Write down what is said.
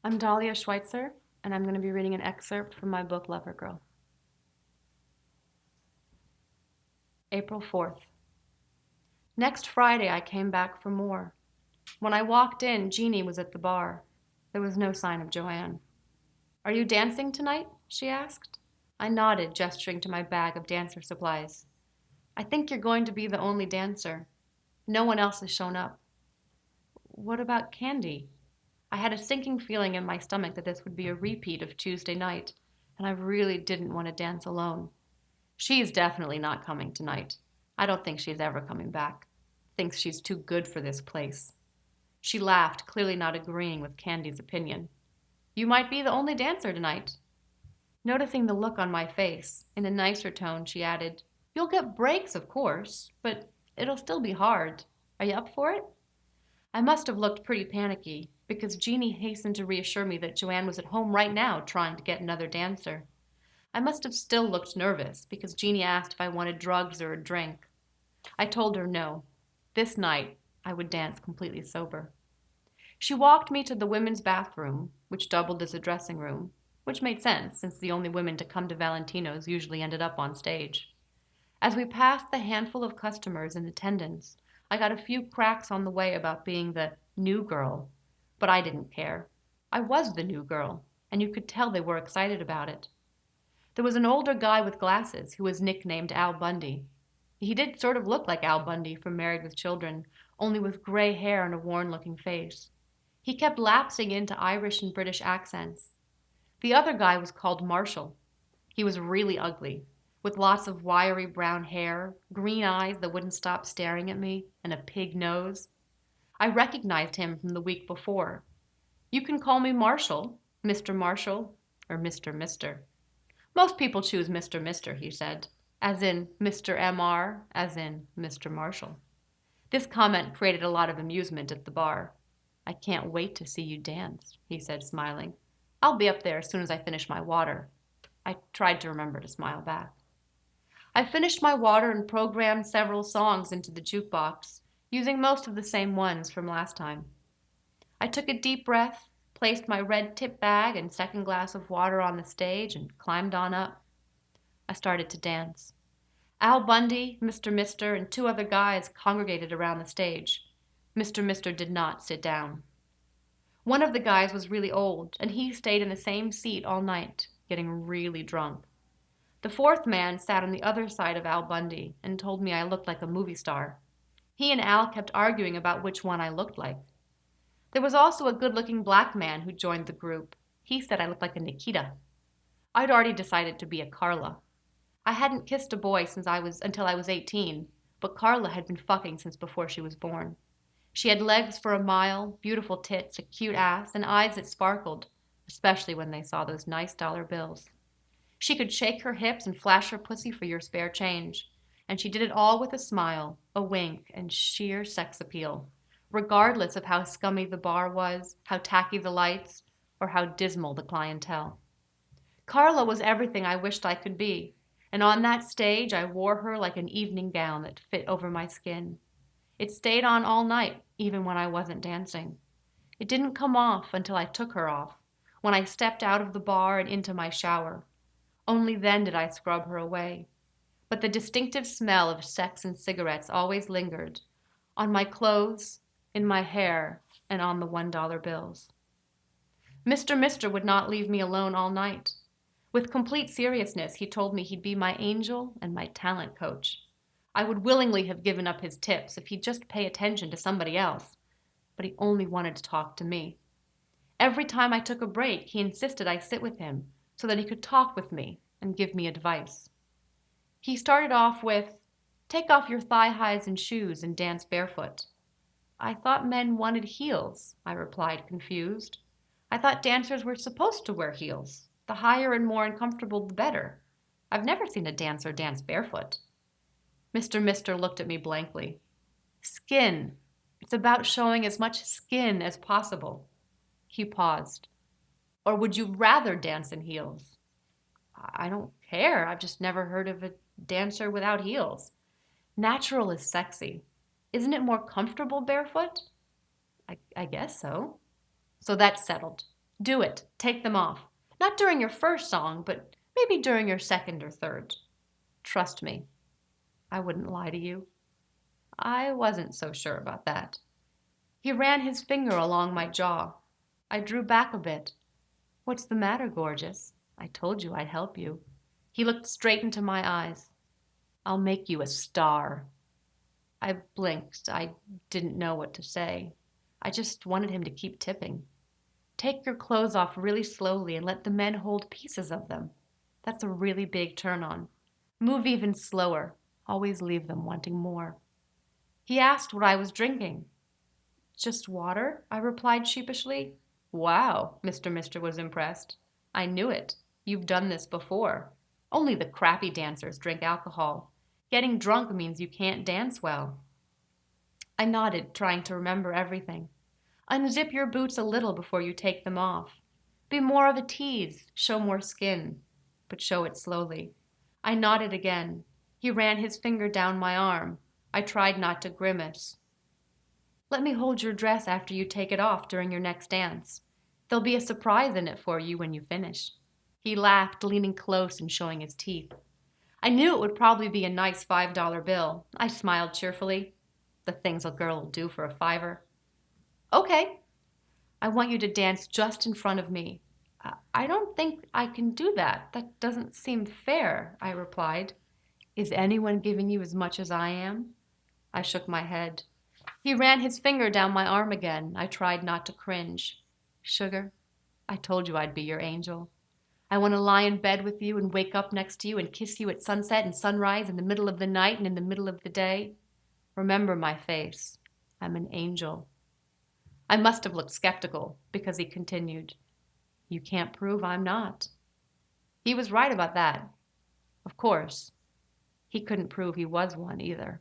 I'm Dahlia Schweitzer, and I'm going to be reading an excerpt from my book Lovergirl. April 4th. Next Friday, I came back for more. When I walked in, Jeannie was at the bar. There was no sign of Joanne. "Are you dancing tonight?" she asked. I nodded, gesturing to my bag of dancer supplies. "I think you're going to be the only dancer. No one else has shown up." "What about Candy?" I had a sinking feeling in my stomach that this would be a repeat of Tuesday night, and I really didn't want to dance alone. "She's definitely not coming tonight. I don't think she's ever coming back. Thinks she's too good for this place." She laughed, clearly not agreeing with Candy's opinion. "You might be the only dancer tonight." Noticing the look on my face, in a nicer tone, she added, "You'll get breaks, of course, but it'll still be hard. Are you up for it?" I must have looked pretty panicky, because Jeannie hastened to reassure me that Joanne was at home right now trying to get another dancer. I must have still looked nervous, because Jeannie asked if I wanted drugs or a drink. I told her no. This night, I would dance completely sober. She walked me to the women's bathroom, which doubled as a dressing room, which made sense since the only women to come to Valentino's usually ended up on stage. As we passed the handful of customers in attendance, I got a few cracks on the way about being the new girl, but I didn't care. I was the new girl, and you could tell they were excited about it. There was an older guy with glasses who was nicknamed Al Bundy. He did sort of look like Al Bundy from Married with Children, only with gray hair and a worn-looking face. He kept lapsing into Irish and British accents. The other guy was called Marshall. He was really ugly, with lots of wiry brown hair, green eyes that wouldn't stop staring at me, and a pig nose. I recognized him from the week before. "You can call me Marshall, Mr. Marshall, or Mr. Mister. Most people choose Mr. Mister, he said, as in Mr. MR, as in Mr. Marshall. This comment created a lot of amusement at the bar. "I can't wait to see you dance," he said, smiling. "I'll be up there as soon as I finish my water." I tried to remember to smile back. I finished my water and programmed several songs into the jukebox, using most of the same ones from last time. I took a deep breath, placed my red tip bag and second glass of water on the stage, and climbed on up. I started to dance. Al Bundy, Mr. Mister, and two other guys congregated around the stage. Mr. Mister did not sit down. One of the guys was really old, and he stayed in the same seat all night, getting really drunk. The fourth man sat on the other side of Al Bundy and told me I looked like a movie star. He and Al kept arguing about which one I looked like. There was also a good-looking black man who joined the group. He said I looked like a Nikita. I'd already decided to be a Carla. I hadn't kissed a boy until I was 18, but Carla had been fucking since before she was born. She had legs for a mile, beautiful tits, a cute ass, and eyes that sparkled, especially when they saw those nice dollar bills. She could shake her hips and flash her pussy for your spare change, and she did it all with a smile, a wink, and sheer sex appeal, regardless of how scummy the bar was, how tacky the lights, or how dismal the clientele. Carla was everything I wished I could be, and on that stage I wore her like an evening gown that fit over my skin. It stayed on all night, even when I wasn't dancing. It didn't come off until I took her off, when I stepped out of the bar and into my shower. Only then did I scrub her away. But the distinctive smell of sex and cigarettes always lingered, on my clothes, in my hair, and on the $1 bills. Mr. Mister would not leave me alone all night. With complete seriousness, he told me he'd be my angel and my talent coach. I would willingly have given up his tips if he'd just pay attention to somebody else, but he only wanted to talk to me. Every time I took a break, he insisted I sit with him so that he could talk with me and give me advice. He started off with, "Take off your thigh highs and shoes and dance barefoot." "I thought men wanted heels," I replied, confused. "I thought dancers were supposed to wear heels. The higher and more uncomfortable, the better. I've never seen a dancer dance barefoot." Mr. Mister looked at me blankly. "Skin. It's about showing as much skin as possible." He paused. "Or would you rather dance in heels?" "I don't care. I've just never heard of a dancer without heels. Natural is sexy. Isn't it more comfortable barefoot?" I guess so." "So that's settled. Do it. Take them off. Not during your first song, but maybe during your second or third. Trust me, I wouldn't lie to you. I wasn't so sure about that. He ran his finger along my jaw. I drew back a bit. What's the matter, gorgeous? I told you I'd help you. He looked straight into my eyes. I'll make you a star. I blinked. I didn't know what to say. I just wanted him to keep tipping. Take your clothes off really slowly and let the men hold pieces of them. That's a really big turn on. Move even slower. Always leave them wanting more. He asked what I was drinking. Just water, I replied sheepishly. Wow, Mr. was impressed. I knew it. You've done this before. Only the crappy dancers drink alcohol. Getting drunk means you can't dance well. I nodded, trying to remember everything. Unzip your boots a little before you take them off. Be more of a tease, show more skin, but show it slowly. I nodded again. He ran his finger down my arm. I tried not to grimace. Let me hold your dress after you take it off during your next dance. There'll be a surprise in it for you when you finish. He laughed, leaning close and showing his teeth. I knew it would probably be a nice $5 bill. I smiled cheerfully. The things a girl will do for a $5. Okay. I want you to dance just in front of me. I don't think I can do that. That doesn't seem fair, I replied. Is anyone giving you as much as I am? I shook my head. He ran his finger down my arm again. I tried not to cringe. Sugar, I told you I'd be your angel. I want to lie in bed with you and wake up next to you and kiss you at sunset and sunrise, in the middle of the night and in the middle of the day. Remember my face. I'm an angel. I must have looked skeptical because he continued, You can't prove I'm not. He was right about that. Of course, he couldn't prove he was one either.